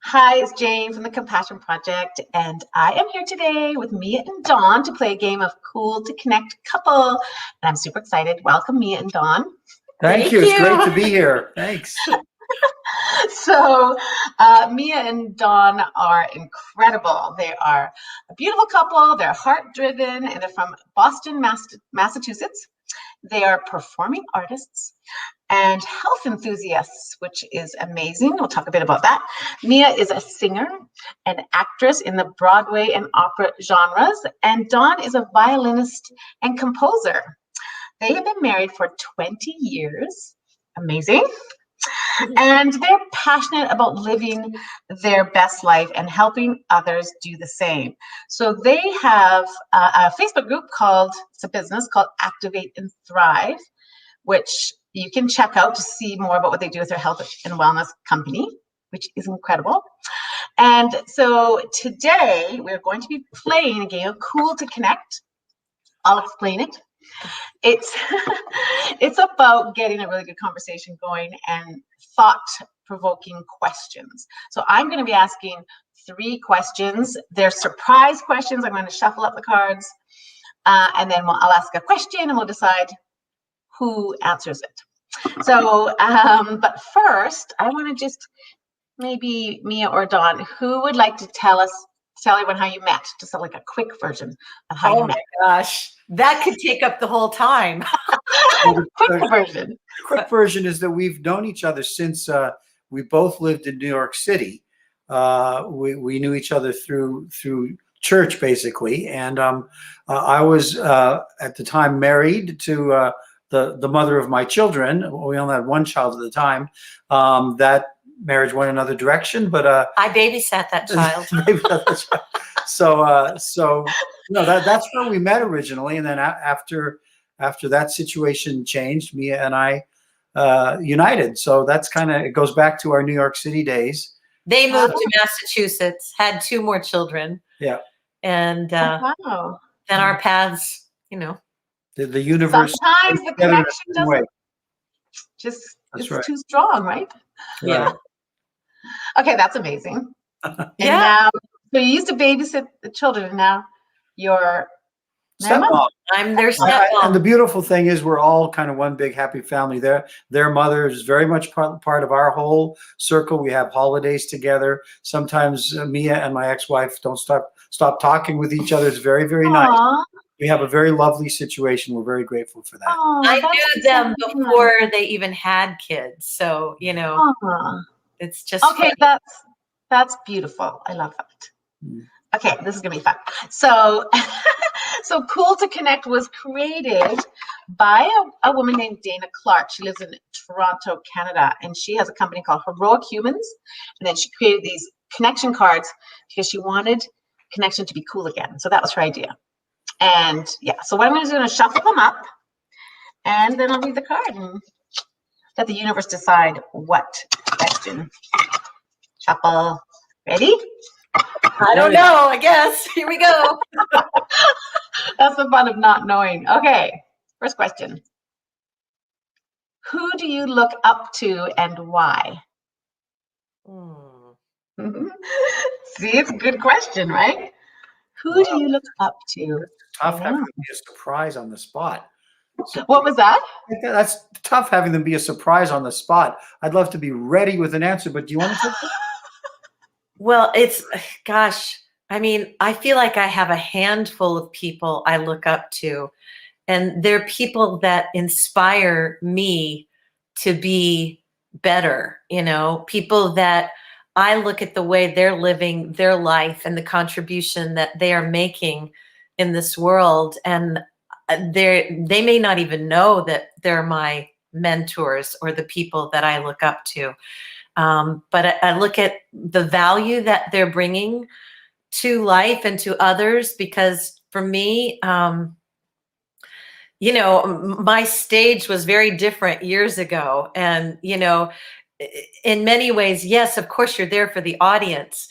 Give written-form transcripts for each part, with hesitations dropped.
Hi, it's Jane from the Compassion Project, and I am here today with Mia and Dawn to play a game of Cool to Connect Couple. And I'm super excited. Welcome, Mia and Dawn. Thank you. It's great to be here. Thanks. So, Mia and Dawn are incredible. They are a beautiful couple. They're heart-driven, and they're from Boston, Massachusetts. They are performing artists and health enthusiasts, which is amazing. We'll talk a bit about that. Mia is a singer and actress in the Broadway and opera genres, and Dawn is a violinist and composer. They have been married for 20 years. Amazing. And they're passionate about living their best life and helping others do the same. So they have a Facebook group called, it's a business called Activate and Thrive, which you can check out to see more about what they do with their health and wellness company, which is incredible. And so today we're going to be playing a game of Cool to Connect. I'll explain it. It's about getting a really good conversation going and thought-provoking questions. So I'm going to be asking 3 questions. They're surprise questions. I'm going to shuffle up the cards, and then I'll ask a question, and we'll decide who answers it. So, but first, I want to just maybe Mia or Dawn, who would like to tell everyone how you met? Just like a quick version of how you met. Oh my gosh, that could take up the whole time. Quick version. Quick version is that we've known each other since we both lived in New York City. We knew each other through church, basically, and I was at the time married to the mother of my children. We only had one child at the time. That marriage went another direction, but I babysat that child. So no, that's where we met originally, and then after that situation changed, Mia and I united. So that's it goes back to our New York City days. They moved to Massachusetts, had 2 more children. Yeah, and wow. Then our paths, the universe. Sometimes the connection doesn't it's right. Too strong, right? Yeah. Okay, that's amazing. And yeah. Now, so you used to babysit the children, and now you're stepmom. I'm their stepmom. And the beautiful thing is we're all kind of one big happy family. Their mother is very much part of our whole circle. We have holidays together. Sometimes Mia and my ex-wife don't stop talking with each other. It's very, very nice. We have a very lovely situation. We're very grateful for that. I knew them before they even had kids. So, it's just okay. Funny. That's beautiful. I love that. Okay, this is gonna be fun. So, so Cool to Connect was created by a woman named Dana Clark. She lives in Toronto, Canada, and she has a company called Heroic Humans. And then she created these connection cards because she wanted connection to be cool again. So that was her idea. And yeah, so what I'm going to do is shuffle them up, and then I'll read the card and let the universe decide what question. Shuffle. Ready? I don't know, I guess. Here we go. That's the fun of not knowing. Okay, first question. Who do you look up to and why? See, it's a good question, right? Who do you look up to? Tough having them be a surprise on the spot. What was that? That's tough having them be a surprise on the spot. I'd love to be ready with an answer, but do you want to take it? Well, gosh, I mean, I feel like I have a handful of people I look up to, and they're people that inspire me to be better, people that I look at the way they're living their life and the contribution that they are making in this world. And they may not even know that they're my mentors or the people that I look up to. But I look at the value that they're bringing to life and to others, because for me, my stage was very different years ago. And, in many ways, yes, of course, you're there for the audience,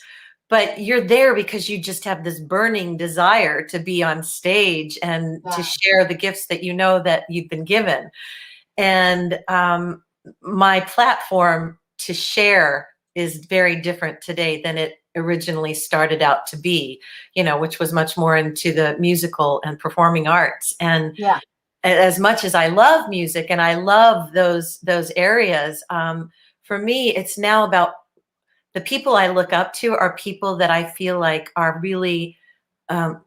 but you're there because you just have this burning desire to be on stage and to share the gifts that that you've been given. And my platform to share is very different today than it originally started out to be, which was much more into the musical and performing arts. And Yeah. as much as I love music and I love those areas, for me, it's now about the people I look up to are people that I feel like are really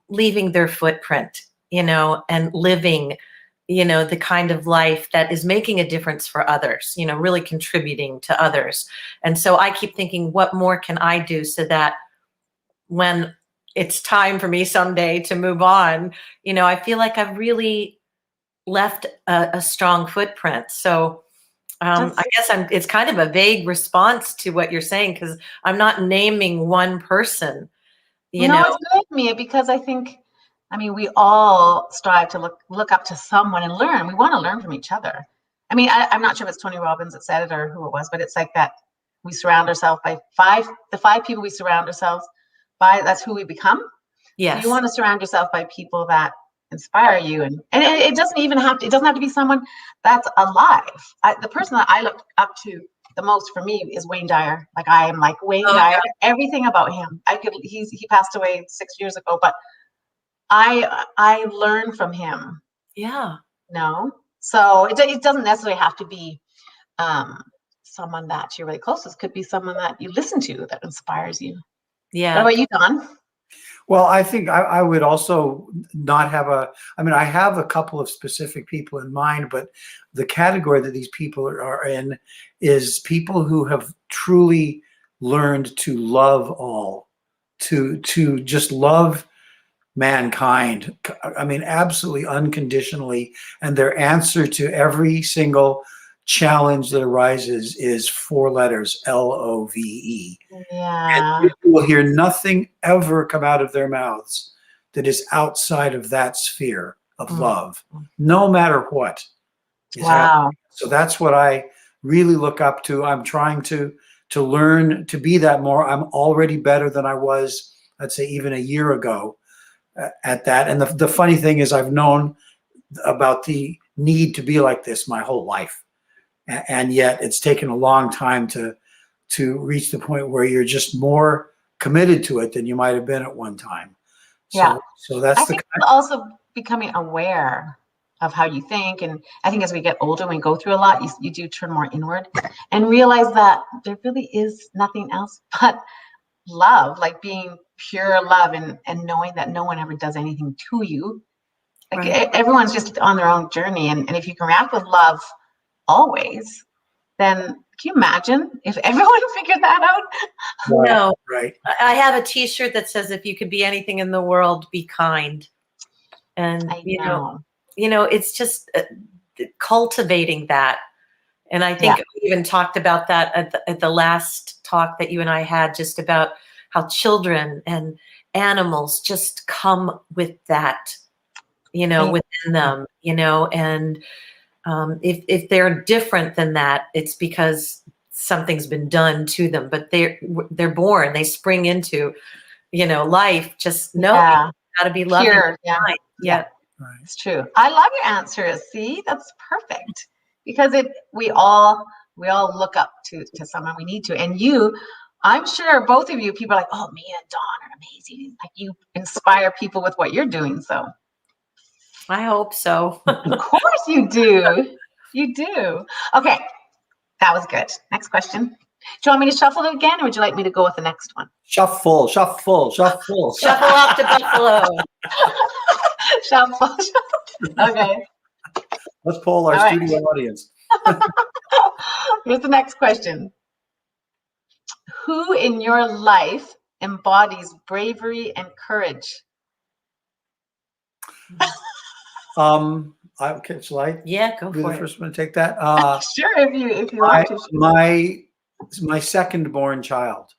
leaving their footprint, and living, the kind of life that is making a difference for others, really contributing to others. And so I keep thinking, what more can I do so that when it's time for me someday to move on, I feel like I've really left a strong footprint. So I guess it's kind of a vague response to what you're saying, because I'm not naming one person, No, it's good, Mia, because I think, we all strive to look up to someone and learn. We want to learn from each other. I'm not sure if it's Tony Robbins that said it or who it was, but it's like that we surround ourselves by the five people we surround ourselves by, that's who we become. Yes. So you want to surround yourself by people that inspire you, and it doesn't have to be someone that's alive. The person that I look up to the most for me is Wayne Dyer. Like, I am like Wayne Dyer. Yeah. Everything about him. He passed away 6 years ago, but I learned from him. Yeah. No. So it doesn't necessarily have to be someone that you're really close to. It could be someone that you listen to that inspires you. Yeah. What about you, Don? Well, I think I would also not have I have a couple of specific people in mind, but the category that these people are in is people who have truly learned to love all, to just love mankind. Absolutely unconditionally. And their answer to every single challenge that arises is 4 letters, LOVE. Yeah. And you will hear nothing ever come out of their mouths that is outside of that sphere of love, no matter what is happening. So that's what I really look up to. I'm trying to learn to be that more. I'm already better than I was, I'd say, even a year ago at that. And the funny thing is, I've known about the need to be like this my whole life. And yet it's taken a long time to reach the point where you're just more committed to it than you might have been at one time. So that's also becoming aware of how you think. And I think as we get older, when we go through a lot, you do turn more inward and realize that there really is nothing else but love, like being pure love, and knowing that no one ever does anything to you. Like, everyone's just on their own journey. And if you can react with love always, then can you imagine if everyone figured that out? No. Right. I have a t-shirt that says, if you could be anything in the world, be kind. And you know, it's just cultivating that. And I think we even talked about that at the last talk that you and I had, just about how children and animals just come with that, within them, and if they're different than that, it's because something's been done to them. But they're born, they spring into, life, just knowing how to be loving. Pure, yeah. Right. It's true. I love your answers. See, that's perfect, because we all look up to someone we need to. And I'm sure both of you, people are like, oh, Mia and Dawn are amazing. Like, you inspire people with what you're doing. So I hope so. of course you do. You do. Okay. That was good. Next question. Do you want me to shuffle it again, or would you like me to go with the next one? Shuffle. Shuffle off to Buffalo. Shuffle. Okay. Let's poll our studio audience. Here's the next question. Who in your life embodies bravery and courage? Shall I? Yeah, go be for the it. first one to take that? Sure, if you want to. My second born child.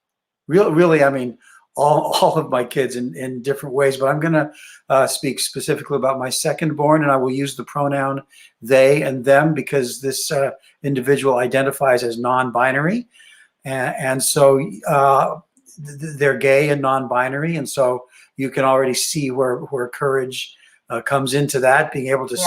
Really, all of my kids in different ways, but I'm going to speak specifically about my second born, and I will use the pronoun they and them, because this individual identifies as non-binary, and so they're gay and non-binary, and so you can already see where courage comes into that, being able to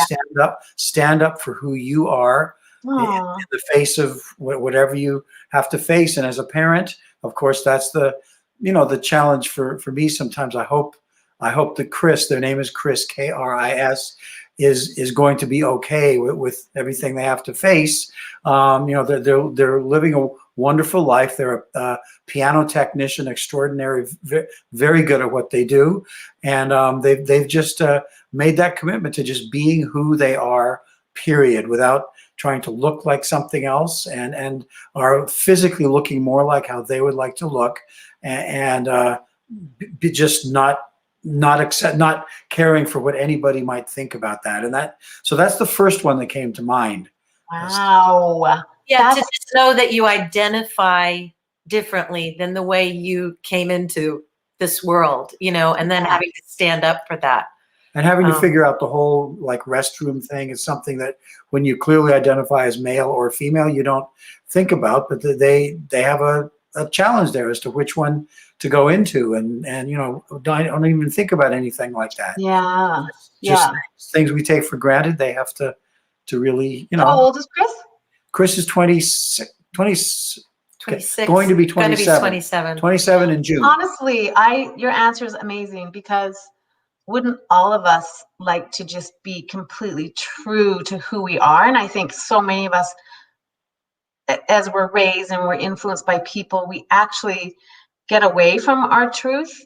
stand up for who you are, in Aw. the face of whatever you have to face. And as a parent, of course, that's the, the challenge for me sometimes. I hope that Chris, their name is Chris, Kris, is going to be okay with everything they have to face. They're living a wonderful life. They're a piano technician, extraordinary, very good at what they do, and they've just made that commitment to just being who they are, period, without trying to look like something else, and are physically looking more like how they would like to look, and be just not caring for what anybody might think about that. And so that's the first one that came to mind. Wow. Yeah, to just know that you identify differently than the way you came into this world, and then having to stand up for that. And having to figure out the whole restroom thing is something that when you clearly identify as male or female, you don't think about, but they have a challenge there as to which one to go into, and don't even think about anything like that. Yeah. Just things we take for granted. They have to really, How old is Chris? Chris is 26, 26, going to be 27. 27. 27 in June. Honestly, your answer is amazing, because wouldn't all of us like to just be completely true to who we are? And I think so many of us, as we're raised and we're influenced by people, we actually get away from our truth,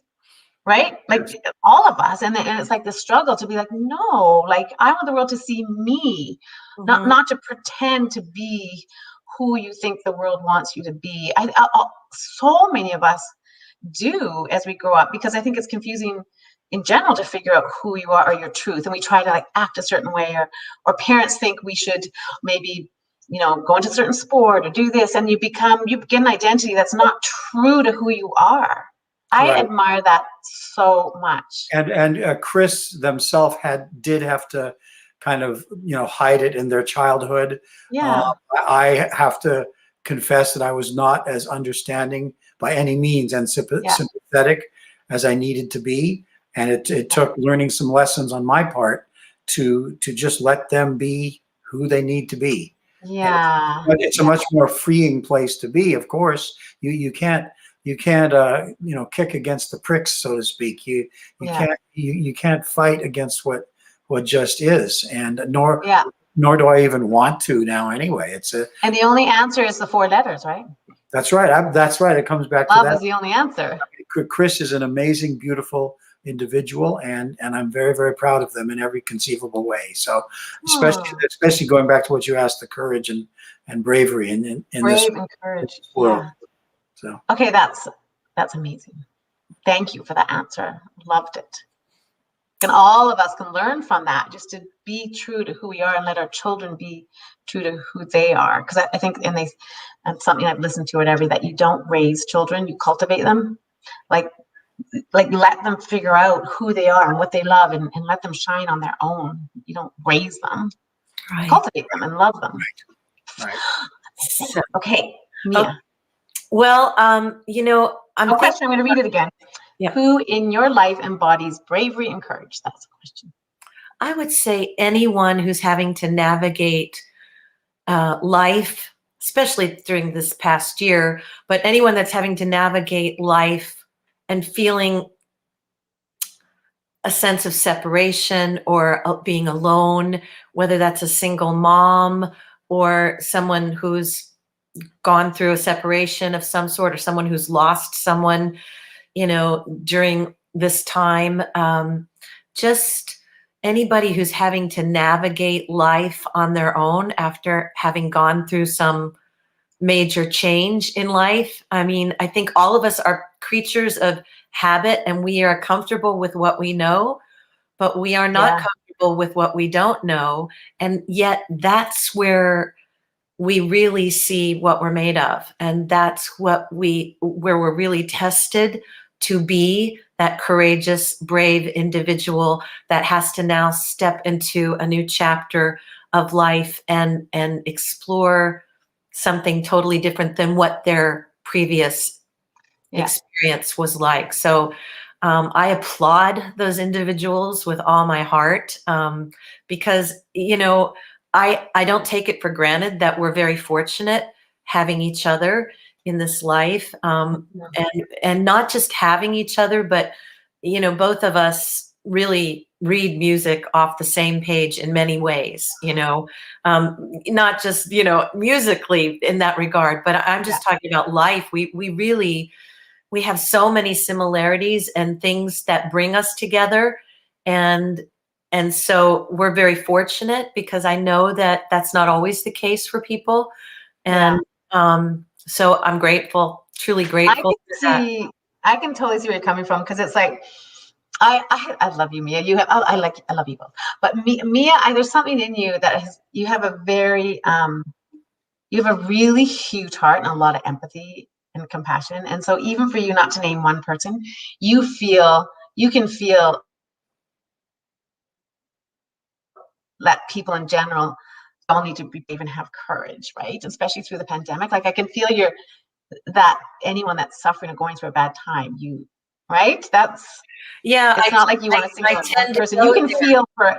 right? Like all of us. And it's like the struggle to be like, no, I want the world to see me, not to pretend to be who you think the world wants you to be. So many of us do as we grow up, because I think it's confusing in general to figure out who you are or your truth. And we try to act a certain way, or parents think we should maybe, go into a certain sport or do this, and you get an identity that's not true to who you are. I admire that so much. And Chris themselves did have to kind of, hide it in their childhood. Yeah. I have to confess that I was not as understanding by any means and sympathetic as I needed to be. And it took learning some lessons on my part to just let them be who they need to be. Yeah. It's a much more freeing place to be. Of course, you can't kick against the pricks, so to speak. You can't fight against what just is, and nor do I even want to now. Anyway, and the only answer is the 4 letters, right? That's right. That's right. It comes back to that. Love is the only answer. Chris is an amazing, beautiful individual, and I'm very, very proud of them in every conceivable way. So especially going back to what you asked, the courage and bravery in this and courage world. Yeah. So okay, that's amazing. Thank you for that answer. Loved it. And all of us can learn from that, just to be true to who we are and let our children be true to who they are. Because I think, and something I've listened to, whatever, that you don't raise children, you cultivate them. Like let them figure out who they are and what they love, and let them shine on their own. You don't raise them, cultivate them and love them. Right. Okay, Mia. Well, I'm going to read it again. Yeah. Who in your life embodies bravery and courage? That's the question. I would say anyone who's having to navigate life, especially during this past year, but anyone that's having to navigate life and feeling a sense of separation or being alone, whether that's a single mom or someone who's gone through a separation of some sort, or someone who's lost someone, during this time. Just anybody who's having to navigate life on their own after having gone through some major change in life. I mean, I think all of us are creatures of habit, and we are comfortable with what we know, but we are not comfortable with what we don't know. And yet that's where we really see what we're made of. And that's where we're really tested to be that courageous, brave individual that has to now step into a new chapter of life and explore something totally different than what their previous experience was like. So I applaud those individuals with all my heart, because, I don't take it for granted that we're very fortunate having each other in this life, and not just having each other, but both of us really read music off the same page in many ways. Not just musically in that regard, but I'm just talking about life. We have so many similarities and things that bring us together, and so we're very fortunate, because I know that that's not always the case for people. And so I'm grateful, truly grateful for that. I can totally see where you're coming from, because it's like, I love you, Mia. I love you both. But Mia, there's something in you that you have a really huge heart and a lot of empathy and compassion. And so even for you not to name one person, you can feel that people in general all need to be brave and have courage, right? Especially through the pandemic. Like, I can feel that anyone that's suffering or going through a bad time, right? It's not like you want to single out one person. You can feel for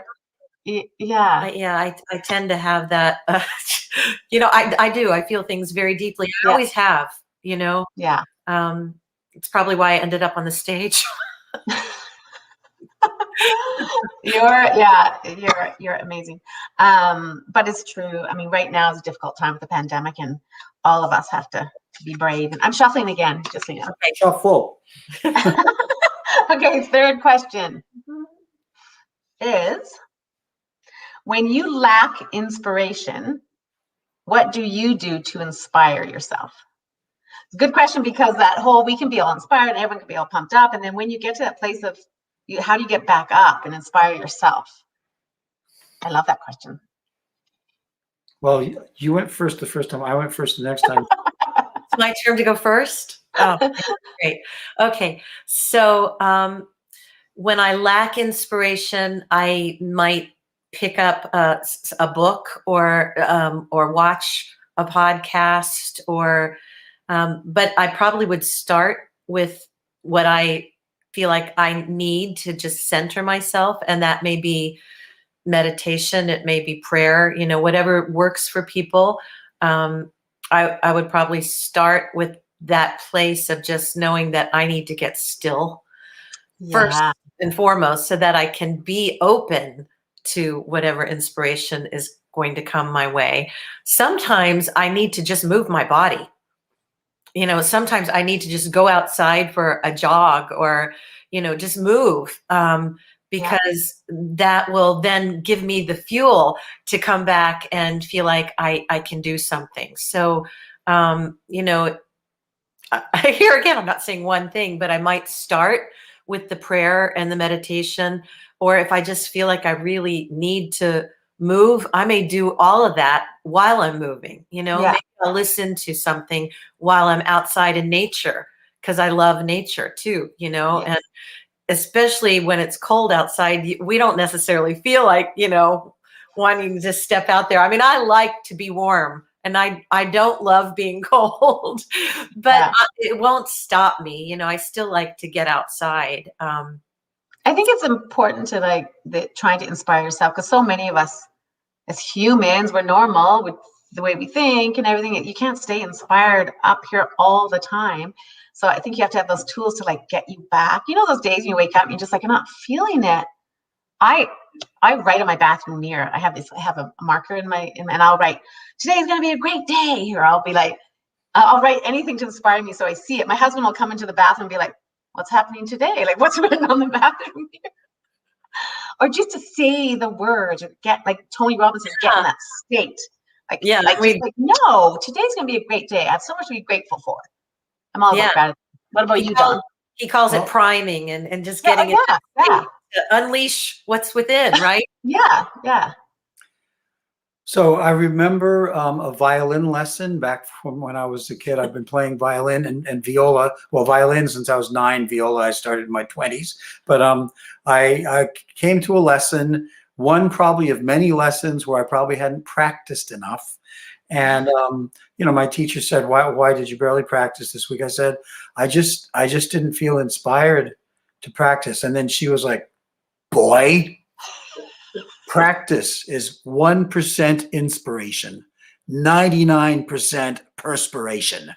it. I tend to have that, I do. I feel things very deeply. I always have, Yeah. It's probably why I ended up on the stage. You're amazing. But it's true. I mean, right now is a difficult time with the pandemic, and all of us have to be brave. And I'm shuffling again, just so you know. Okay, shuffle. Okay, third question is, when you lack inspiration, what do you do to inspire yourself? It's a good question, because we can be all inspired, everyone can be all pumped up. And then when you get to that place of, how do you get back up and inspire yourself? I love that question. Well, you went first the first time. I went first the next time. It's my turn to go first? Oh, great. Okay. So when I lack inspiration, I might pick up a book, or watch a podcast, but I probably would start with what I feel like I need to just center myself. And that may be meditation, it may be prayer, whatever works for people. I would probably start with that place of just knowing that I need to get still first and foremost, so that I can be open to whatever inspiration is going to come my way. Sometimes I need to just move my body. Sometimes I need to just go outside for a jog, or, just move, because that will then give me the fuel to come back and feel like I can do something. So, here again, I'm not saying one thing, but I might start with the prayer and the meditation. Or if I just feel like I really need to move, I may do all of that while I'm moving. Maybe I'll listen to something while I'm outside in nature, because I love nature too, and especially when it's cold outside, we don't necessarily feel like, wanting to step out there. I mean, I like to be warm, and I don't love being cold, but it won't stop me. I still like to get outside. I think it's important to trying to inspire yourself, because so many of us as humans, we're normal with the way we think and everything. You can't stay inspired up here all the time. So I think you have to have those tools to get you back. Those days when you wake up and you're just like, I'm not feeling it. I write on my bathroom mirror. I have a marker and I'll write, today's going to be a great day. Or I'll be like, I'll write anything to inspire me so I see it. My husband will come into the bathroom and be like, what's happening today? Like, what's written on the bathroom mirror? Or just to say the words, or get Tony Robbins is getting that state. No, today's going to be a great day. I have so much to be grateful for. I'm all about gratitude. What about you, Don? He calls it priming, and just getting it to unleash what's within, right? Yeah. So I remember a violin lesson back from when I was a kid. I've been playing violin and viola. Well, violin since I was 9. Viola I started in my 20s. But I came to a lesson, one probably of many lessons where I probably hadn't practiced enough. And my teacher said, "Why did you barely practice this week?" I said, "I just didn't feel inspired to practice." And then she was like, "Boy, Practice is 1% inspiration, 99% perspiration.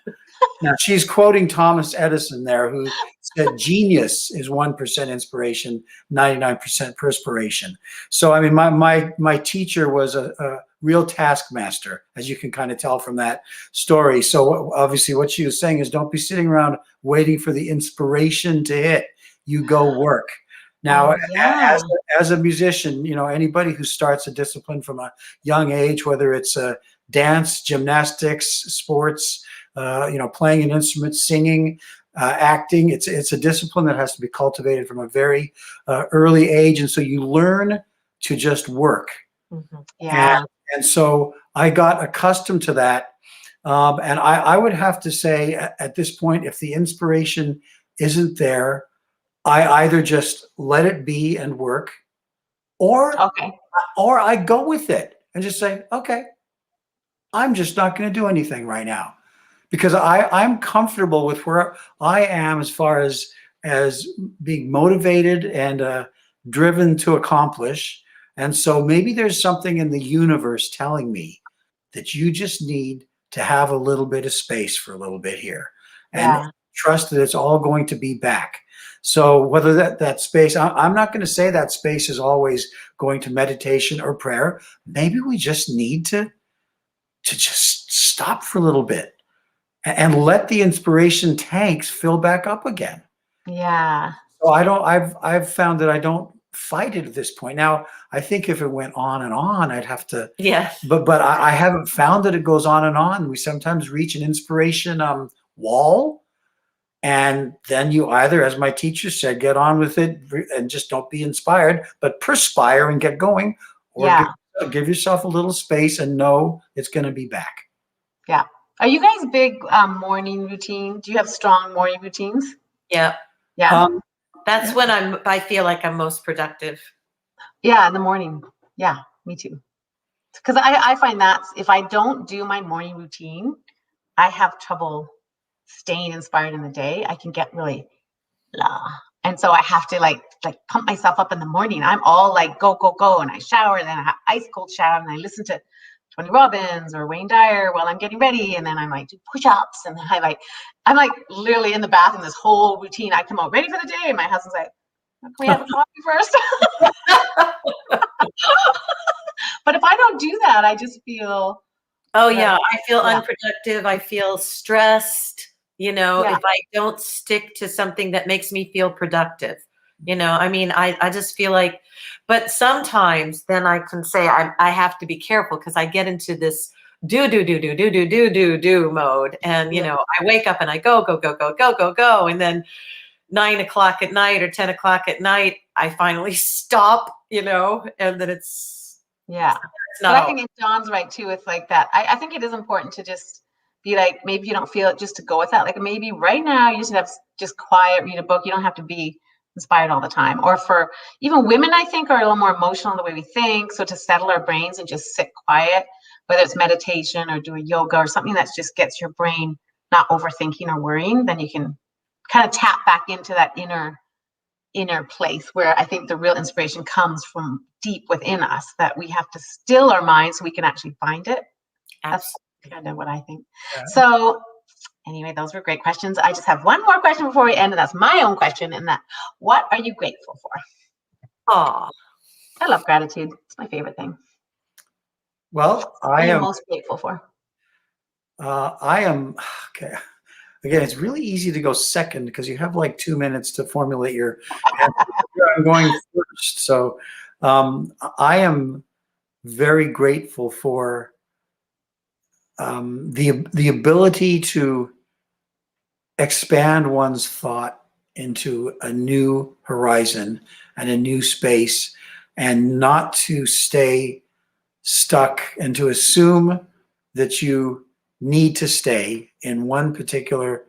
Now, she's quoting Thomas Edison there, who said genius is 1% inspiration, 99% perspiration. So, I mean, my teacher was a real taskmaster, as you can kind of tell from that story. So obviously what she was saying is don't be sitting around waiting for the inspiration to hit. You go work. Now, as a musician, you know, anybody who starts a discipline from a young age, whether it's dance, gymnastics, sports, you know, playing an instrument, singing, acting, it's a discipline that has to be cultivated from a very early age. And so you learn to just work. Mm-hmm. Yeah. And so I got accustomed to that. And I would have to say at this point, if the inspiration isn't there, I either just let it be and work, or I go with it and just say, okay, I'm just not going to do anything right now, because I'm comfortable with where I am as far as being motivated and driven to accomplish. And so maybe there's something in the universe telling me that you just need to have a little bit of space for a little bit here, and trust that it's all going to be back. So whether that space, I'm not going to say that space is always going to meditation or prayer. Maybe we just need to just stop for a little bit and let the inspiration tanks fill back up again. Yeah. So I've found that I don't fight it at this point. Now, I think if it went on and on, I'd have to, but I haven't found that it goes on and on. We sometimes reach an inspiration wall. And then you either, as my teacher said, get on with it and just don't be inspired, but perspire and get going, or give yourself a little space and know it's going to be back. Yeah. Are you guys big morning routine? Do you have strong morning routines? Yeah. Yeah. That's when I feel like I'm most productive. Yeah, in the morning. Yeah, me too. Because I find that if I don't do my morning routine, I have trouble staying inspired in the day. I can get really blah. And so I have to like pump myself up in the morning. I'm all like, go, go, go. And I shower, and then I have ice cold shower, and I listen to Tony Robbins or Wayne Dyer while I'm getting ready. And then I might do push-ups, and then I'm like literally in the bathroom, this whole routine. I come out ready for the day. And my husband's like, can we have a coffee first? But if I don't do that, I just feel. I feel unproductive. I feel stressed. You know, if I don't stick to something that makes me feel productive, you know, I mean, I just feel like, but sometimes then I can say I have to be careful, because I get into this do mode. And, you know, I wake up and I go. And then 9 o'clock at night or 10 o'clock at night, I finally stop, you know, and then it's. Yeah. But I think John's right too. It's like that. I think it is important to just be like, maybe you don't feel it, just to go with that. Like maybe right now you just have just quiet, read a book. You don't have to be inspired all the time. Or for even women, I think, are a little more emotional in the way we think. So to settle our brains and just sit quiet, whether it's meditation or do a yoga or something that just gets your brain not overthinking or worrying, then you can kind of tap back into that inner place where I think the real inspiration comes from deep within us, that we have to still our minds so we can actually find it. That's kind of what I think. Yeah. So anyway, those were great questions. I just have one more question before we end, and that's my own question. And that, what are you grateful for? Oh, I love gratitude. It's my favorite thing. Well, what are you most grateful for? I am, okay. Again, it's really easy to go second because you have like 2 minutes to formulate your answer. I'm going first. So I am very grateful for the ability to expand one's thought into a new horizon and a new space, and not to stay stuck and to assume that you need to stay in one particular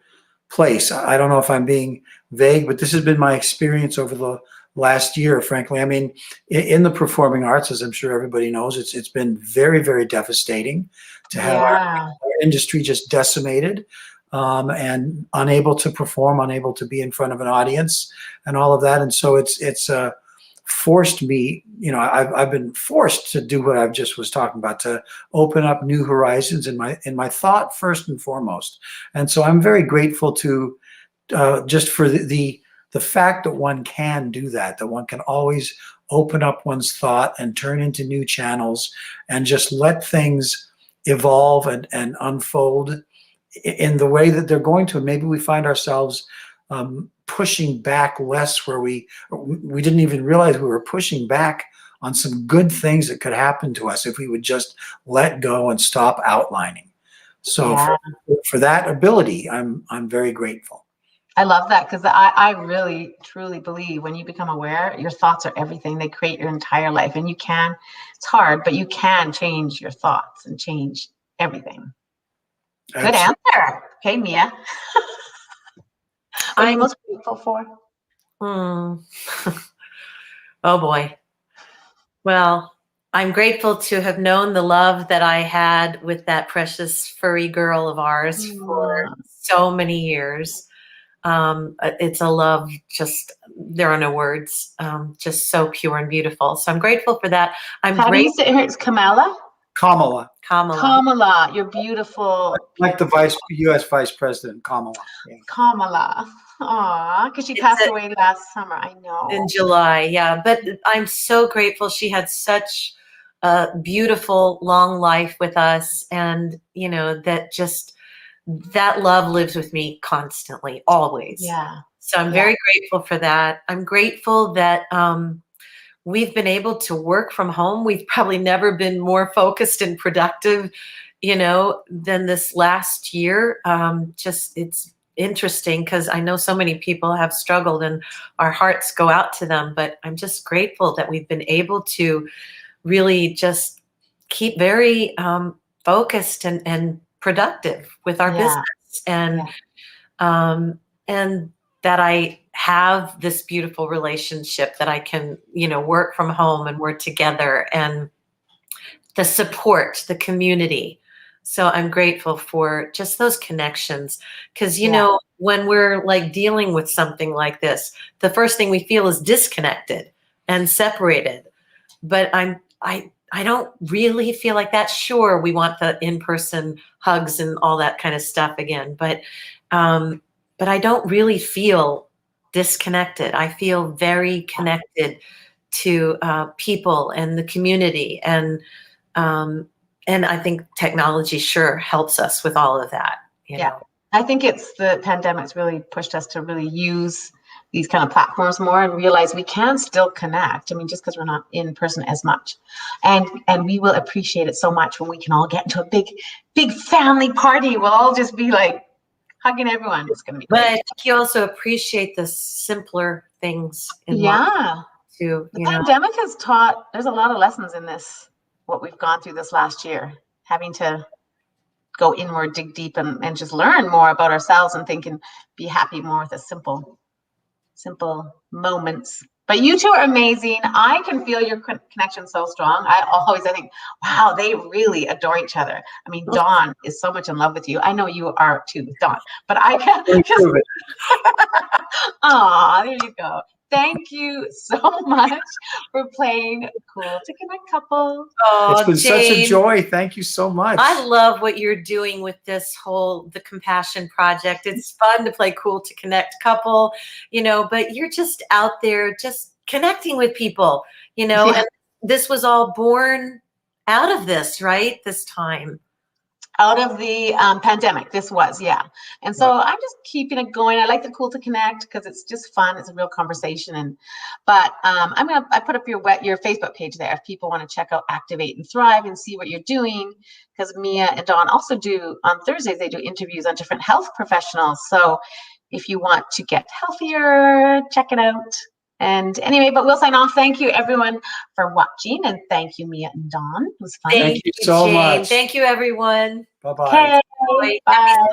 place. I don't know if I'm being vague, but this has been my experience over the last year, frankly. I mean, in the performing arts, as I'm sure everybody knows, it's been very, very devastating to have our industry just decimated, and unable to perform, unable to be in front of an audience and all of that. And so it's forced me, I've been forced to do what I've just was talking about, to open up new horizons in my thought first and foremost. And so I'm very grateful to just for the fact that one can do that one can always open up one's thought and turn into new channels and just let things evolve and unfold in the way that they're going to. Maybe we find ourselves pushing back less, where we didn't even realize we were pushing back on some good things that could happen to us if we would just let go and stop outlining. So Yeah. for that ability, I'm very grateful. I love that, because I really, truly believe when you become aware, your thoughts are everything. They create your entire life. And it's hard, but you can change your thoughts and change everything. Good answer. Okay, Mia. What are you most grateful for? Oh boy. Well, I'm grateful to have known the love that I had with that precious furry girl of ours for so many years. It's a love, there are no words, just so pure and beautiful. So I'm grateful for that. How do you say her? It's Kamala? Kamala. Kamala, you're beautiful. Like the U.S. Vice President, Kamala. Yeah. Kamala. Aw, because she passed away last summer. I know. In July, yeah. But I'm so grateful. She had such a beautiful, long life with us. And, that love lives with me constantly, always. Yeah. So I'm very grateful for that. I'm grateful that we've been able to work from home. We've probably never been more focused and productive, than this last year. It's interesting because I know so many people have struggled and our hearts go out to them, but I'm just grateful that we've been able to really just keep very focused and productive with our business, and that I have this beautiful relationship that I can, work from home and we're together, and the support, the community. So I'm grateful for just those connections, because, when we're like dealing with something like this, the first thing we feel is disconnected and separated. But I don't really feel like that. Sure, we want the in-person hugs and all that kind of stuff again, but I don't really feel disconnected. I feel very connected to people and the community, and I think technology sure helps us with all of that. You know? I think it's the pandemic's really pushed us to really use these kind of platforms more and realize we can still connect. I mean, just because we're not in person as much, and we will appreciate it so much when we can all get into a big family party. We'll all just be like hugging everyone. It's going to be great. But I think you also appreciate the simpler things in life too. The pandemic has taught, there's a lot of lessons in this, what we've gone through this last year, having to go inward, dig deep, and just learn more about ourselves and think and be happy more with the simple moments. But you two are amazing. I can feel your connection so strong. I think, wow, they really adore each other. I mean, Dawn is so much in love with you. I know you are too, Dawn. But I can just. Aw, there you go. Thank you so much for playing Cool to Connect Couples. Oh, it's been Jane, such a joy. Thank you so much. I love what you're doing with this the Compassion Project. It's fun to play Cool to Connect Couple, but you're just out there just connecting with people, and this was all born out of this, right? This time. Out of the pandemic, this was, and so I'm just keeping it going. I like the Cool to Connect because it's just fun. It's a real conversation, but I put up your Facebook page there if people want to check out Activate and Thrive and see what you're doing, because Mia and Dawn also do on Thursdays. They do interviews on different health professionals. So if you want to get healthier, check it out. And anyway, but we'll sign off. Thank you, everyone, for watching. And thank you, Mia and Dawn. It was fun. Thank you so much. Thank you, everyone. Bye-bye. Okay, bye.